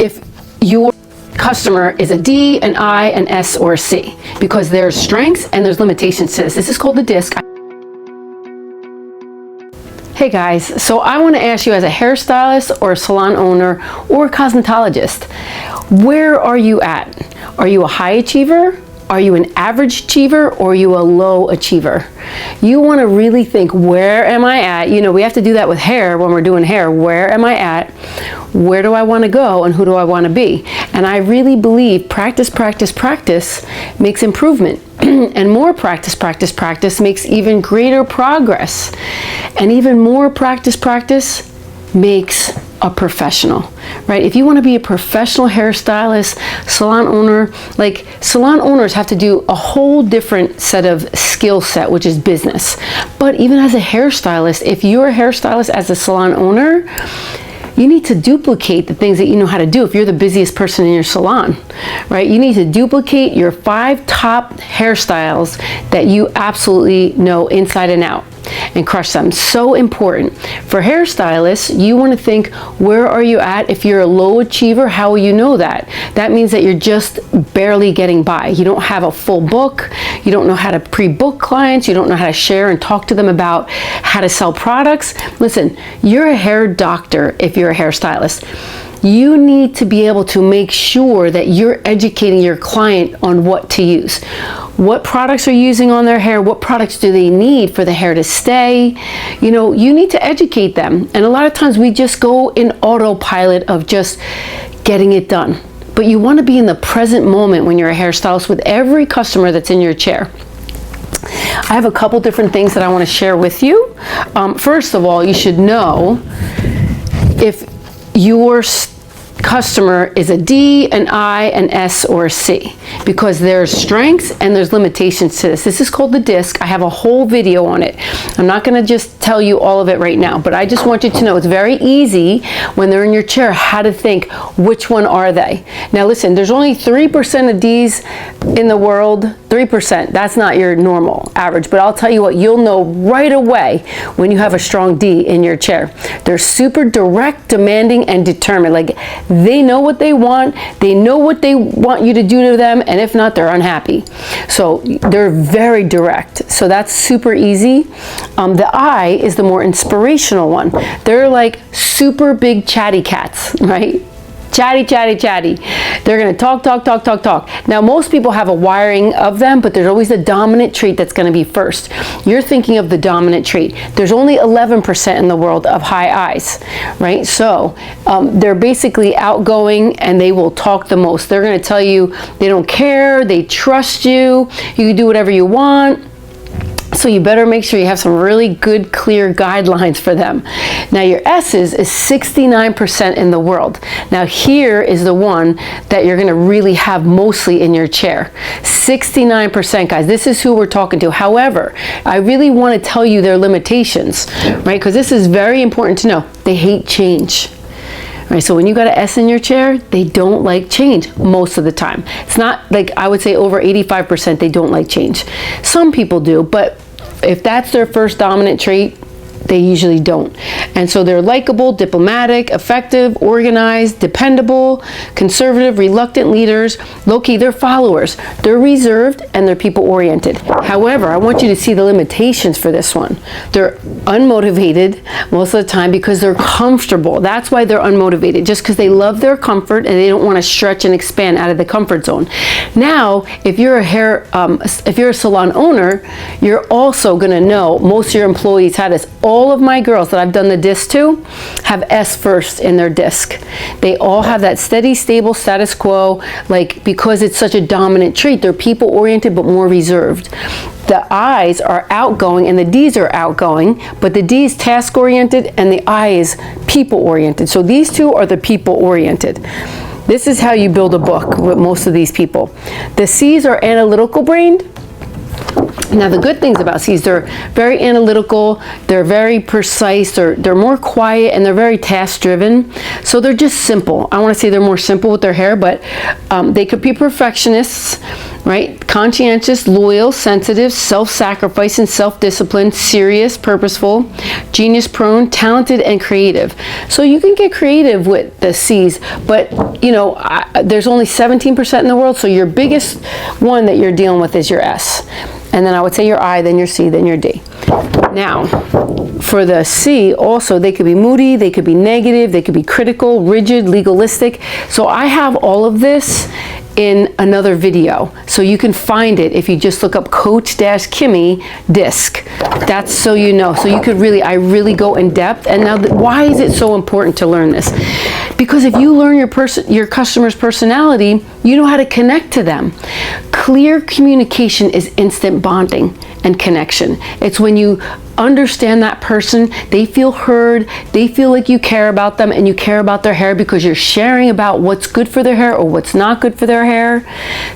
if your customer is a D, an I, an S, or a C, because there's strengths and there's limitations to this. This is called the DISC. Hey guys, so I want to ask you, as a hairstylist or a salon owner or a cosmetologist, where are you at? Are you a high achiever? Are you an average achiever, or are you a low achiever? You want to really think, where am I at? You know, we have to do that with hair when we're doing hair. Where am I at? Where do I want to go, and who do I want to be? And I really believe practice, practice, practice makes improvement. And more practice, practice, practice makes even greater progress. And even more practice, practice makes a professional, right? If you want to be a professional hairstylist, salon owner, like, salon owners have to do a whole different set of skill set, which is business. But even as a hairstylist, if you're a hairstylist as a salon owner, you need to duplicate the things that you know how to do. If you're the busiest person in your salon, right? You need to duplicate your 5 top hairstyles that you absolutely know inside and out, and crush them. So important. For hairstylists, you want to think, where are you at? If you're a low achiever, how will you know that? That means that you're just barely getting by. You don't have a full book. You don't know how to pre-book clients. You don't know how to share and talk to them about how to sell products. Listen, you're a hair doctor if you're a hairstylist. You need to be able to make sure that you're educating your client on what to use. What products are you using on their hair? What products do they need for the hair to stay? You know, you need to educate them. And a lot of times we just go in autopilot of just getting it done. But you want to be in the present moment when you're a hairstylist with every customer that's in your chair. I have a couple different things that I want to share with you. First of all, you should know if your customer is a D, an I, an S, or a C, because there's strengths and there's limitations to this. This is called the DISC. I have a whole video on it. I'm not going to just tell you all of it right now, but I just want you to know it's very easy when they're in your chair how to think, which one are they? Now listen, there's only 3% of Ds in the world. 3%. That's not your normal average, but I'll tell you what, you'll know right away when you have a strong D in your chair. They're super direct, demanding, and determined. Like, they know what they want. They know what they want you to do to them, and if not, they're unhappy. So they're very direct. So that's super easy. The I is the more inspirational one. They're like super big chatty cats, right? Chatty, chatty, chatty. They're going to talk, talk, talk, talk, talk. Now, most people have a wiring of them, but there's always a dominant trait that's going to be first. You're thinking of the dominant trait. There's only 11% in the world of high I's, right? So they're basically outgoing, and they will talk the most. They're going to tell you they don't care. They trust you. You can do whatever you want. So you better make sure you have some really good, clear guidelines for them. Now, your S's is 69% in the world. Now, here is the one that you're going to really have mostly in your chair. 69%, guys. This is who we're talking to. However, I really want to tell you their limitations, right? Because this is very important to know. They hate change. Right, so when you got an S in your chair, they don't like change most of the time. It's not like, I would say over 85% they don't like change. Some people do, but if that's their first dominant trait, they usually don't. And so they're likable, diplomatic, effective, organized, dependable, conservative, reluctant leaders. Low-key, they're followers. They're reserved, and they're people-oriented. However, I want you to see the limitations for this one. They're unmotivated most of the time because they're comfortable. That's why they're unmotivated, just because they love their comfort and they don't want to stretch and expand out of the comfort zone. Now, if you're a salon owner, you're also going to know, most of your employees have this. All of my girls that I've done the disc to have S first in their disc. They all have that steady, stable status quo, like, because it's such a dominant trait. They're people oriented but more reserved. The I's are outgoing and the D's are outgoing, but the D is task oriented and the I is people oriented. So these two are the people oriented. This is how you build a book with most of these people. The C's are analytical brained. Now the good things about C's, they're very analytical, they're very precise, they're more quiet, and they're very task driven. So they're just simple. I want to say they're more simple with their hair, but they could be perfectionists, right? Conscientious, loyal, sensitive, self-sacrificing, self-disciplined, serious, purposeful, genius-prone, talented, and creative. So you can get creative with the C's, but you know, there's only 17% in the world, so your biggest one that you're dealing with is your S. And then I would say your I, then your C, then your D. Now, for the C, also, they could be moody, they could be negative, they could be critical, rigid, legalistic. So I have all of this in another video. So you can find it if you just look up Coach-Kimmy disc. That's so you know. So you could really, I really go in depth. And now, why is it so important to learn this? Because if you learn your customer's personality, you know how to connect to them. Clear communication is instant bonding and connection. It's when you understand that person, they feel heard, they feel like you care about them, and you care about their hair because you're sharing about what's good for their hair or what's not good for their hair.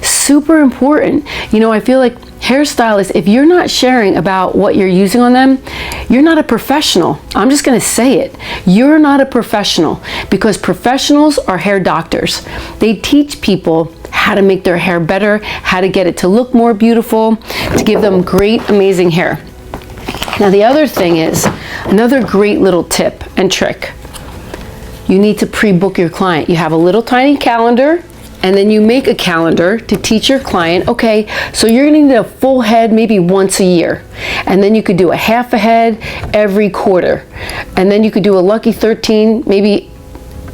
Super important. You know, I feel like hairstylists, if you're not sharing about what you're using on them, you're not a professional. I'm just going to say it. You're not a professional, because professionals are hair doctors. They teach people how to make their hair better, how to get it to look more beautiful, to give them great, amazing hair. Now the other thing is, another great little tip and trick. You need to pre-book your client. You have a little tiny calendar, and then you make a calendar to teach your client, okay, so you're gonna need a full head maybe once a year. And then you could do a half a head every quarter. And then you could do a lucky 13 maybe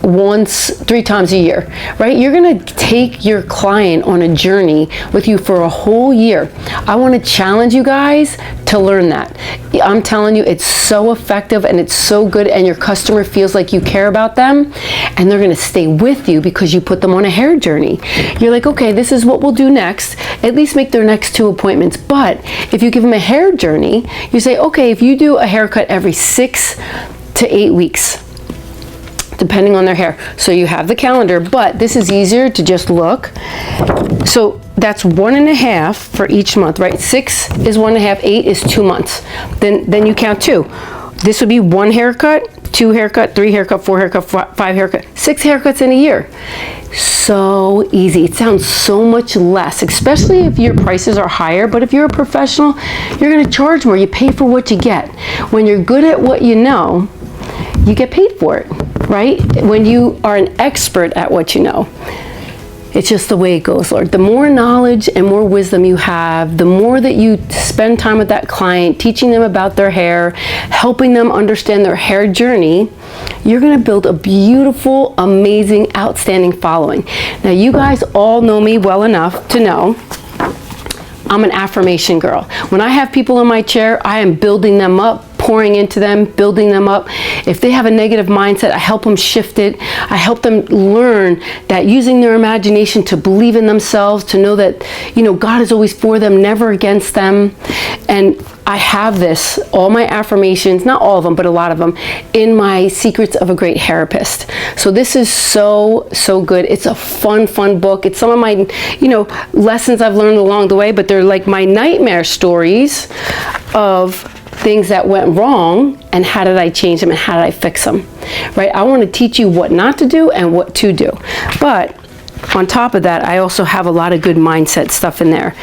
once, 3 times a year, right? You're gonna take your client on a journey with you for a whole year. I wanna challenge you guys to learn that. I'm telling you, it's so effective and it's so good, and your customer feels like you care about them, and they're gonna stay with you because you put them on a hair journey. You're like, okay, this is what we'll do next. At least make their next 2 appointments. But if you give them a hair journey, you say, okay, if you do a haircut every 6 to 8 weeks, depending on their hair. So you have the calendar, but this is easier to just look. So that's 1.5 for each month, right? 6 is 1.5, 8 is 2 months. Then you count 2. This would be 1 haircut, 2 haircut, 3 haircut, 4 haircut, 5 haircut, 6 haircuts in a year. So easy. It sounds so much less, especially if your prices are higher. But if you're a professional, you're going to charge more. You pay for what you get. When you're good at what you know, you get paid for it, right? When you are an expert at what you know. It's just the way it goes, Lord. The more knowledge and more wisdom you have, the more that you spend time with that client, teaching them about their hair, helping them understand their hair journey, you're gonna build a beautiful, amazing, outstanding following. Now, you guys all know me well enough to know I'm an affirmation girl. When I have people in my chair, I am building them up, pouring into them, building them up. If they have a negative mindset, I help them shift it. I help them learn that using their imagination to believe in themselves, to know that, you know, God is always for them, never against them. And I have this, all my affirmations, not all of them, but a lot of them, in my Secrets of a Great Hairapist. So this is so, so good. It's a fun, fun book. It's some of my, you know, lessons I've learned along the way, but they're like my nightmare stories of things that went wrong and how did I change them and how did I fix them, right? I want to teach you what not to do and what to do. But on top of that, I also have a lot of good mindset stuff in there.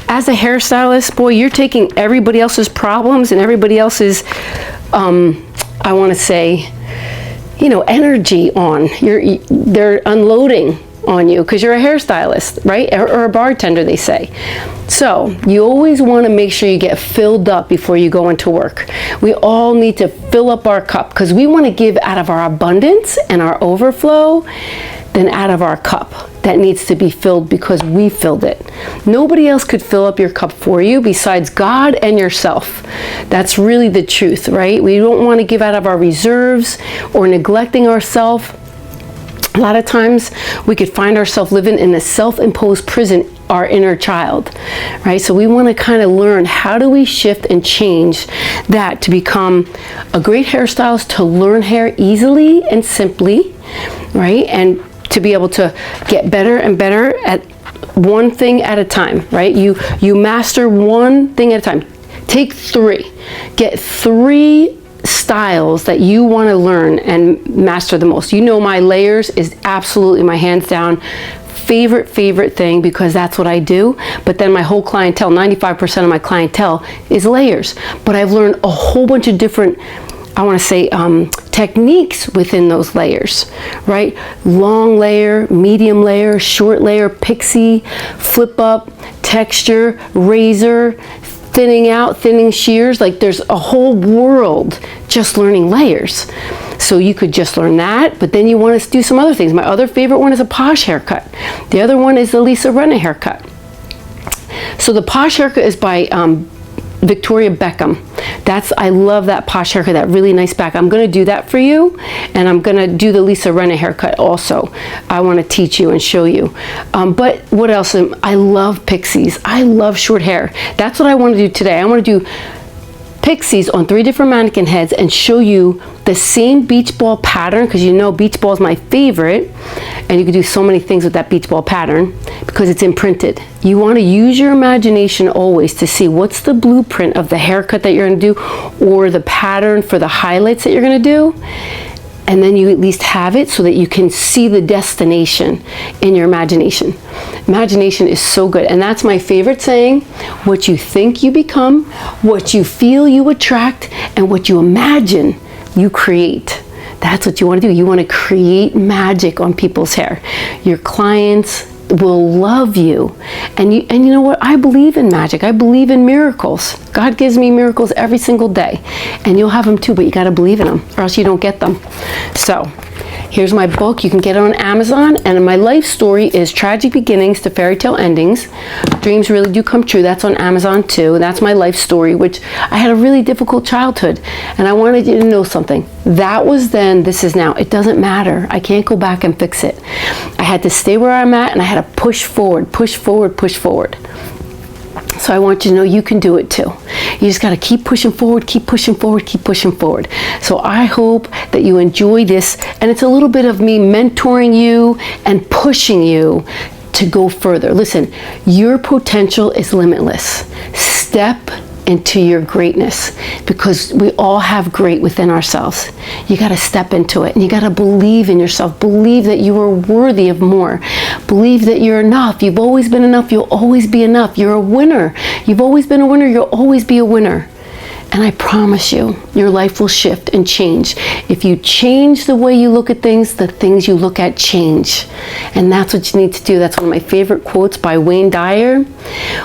As a hairstylist, boy, you're taking everybody else's problems and everybody else's, I want to say, you know, energy on. They're unloading on you because you're a hairstylist, right? Or a bartender, they say. So you always want to make sure you get filled up before you go into work. We all need to fill up our cup because we want to give out of our abundance and our overflow than out of our cup that needs to be filled because we filled it. Nobody else could fill up your cup for you besides God and yourself. That's really the truth, right? We don't want to give out of our reserves or neglecting ourselves. A lot of times we could find ourselves living in a self-imposed prison, our inner child, right? So we want to kind of learn, how do we shift and change that to become a great hairstylist, to learn hair easily and simply, right? And to be able to get better and better at one thing at a time, right? You master one thing at a time. Take 3. Get 3 styles that you want to learn and master the most. You know, my layers is absolutely my hands down favorite thing, because that's what I do. But then my whole clientele, 95% of my clientele is layers. But I've learned a whole bunch of different, I want to say, techniques within those layers, right? Long layer, medium layer, short layer, pixie, flip up, texture, razor, thinning out, thinning shears. Like, there's a whole world just learning layers. So you could just learn that, but then you want to do some other things. My other favorite one is a posh haircut. The other one is the Lisa Rinna haircut. So the posh haircut is by Victoria Beckham. I love that posh haircut, that really nice back. I'm going to do that for you, and I'm going to do the Lisa Rinna haircut also. I want to teach you and show you. But what else? I love pixies. I love short hair. That's what I want to do today. I want to do pixies on 3 different mannequin heads and show you the same beach ball pattern, because you know beach ball is my favorite, and you can do so many things with that beach ball pattern because it's imprinted. You want to use your imagination always to see what's the blueprint of the haircut that you're going to do, or the pattern for the highlights that you're going to do. And then you at least have it so that you can see the destination in your imagination. Imagination is so good. And that's my favorite saying: what you think you become, what you feel you attract, and what you imagine you create. That's what you want to do. You want to create magic on people's hair. Your clients will love you. And you know what? I believe in magic. I believe in miracles. God gives me miracles every single day. And you'll have them too, but you got to believe in them, or else you don't get them. So here's my book. You can get it on Amazon. And my life story is Tragic Beginnings to Fairy Tale Endings. Dreams Really Do Come True. That's on Amazon too. That's my life story, which I had a really difficult childhood. And I wanted you to know something. That was then, this is now. It doesn't matter. I can't go back and fix it. I had to stay where I'm at, and I had to push forward, push forward, push forward. So I want you to know you can do it too. You just got to keep pushing forward, keep pushing forward, keep pushing forward. So I hope that you enjoy this, and it's a little bit of me mentoring you and pushing you to go further. Listen, your potential is limitless. Step into your greatness, because we all have great within ourselves. You got to step into it, and you got to believe in yourself. Believe that you are worthy of more. Believe that you're enough. You've always been enough. You'll always be enough. You're a winner. You've always been a winner. You'll always be a winner. And I promise you, your life will shift and change. If you change the way you look at things, the things you look at change. And that's what you need to do. That's one of my favorite quotes by Wayne Dyer.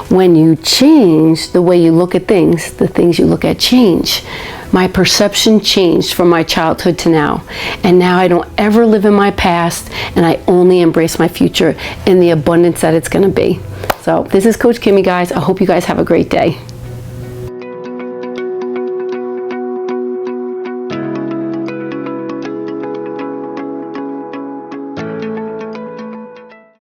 When you change the way you look at things, the things you look at change. My perception changed from my childhood to now. And now I don't ever live in my past, and I only embrace my future in the abundance that it's going to be. So this is Coach Kimmy, guys. I hope you guys have a great day.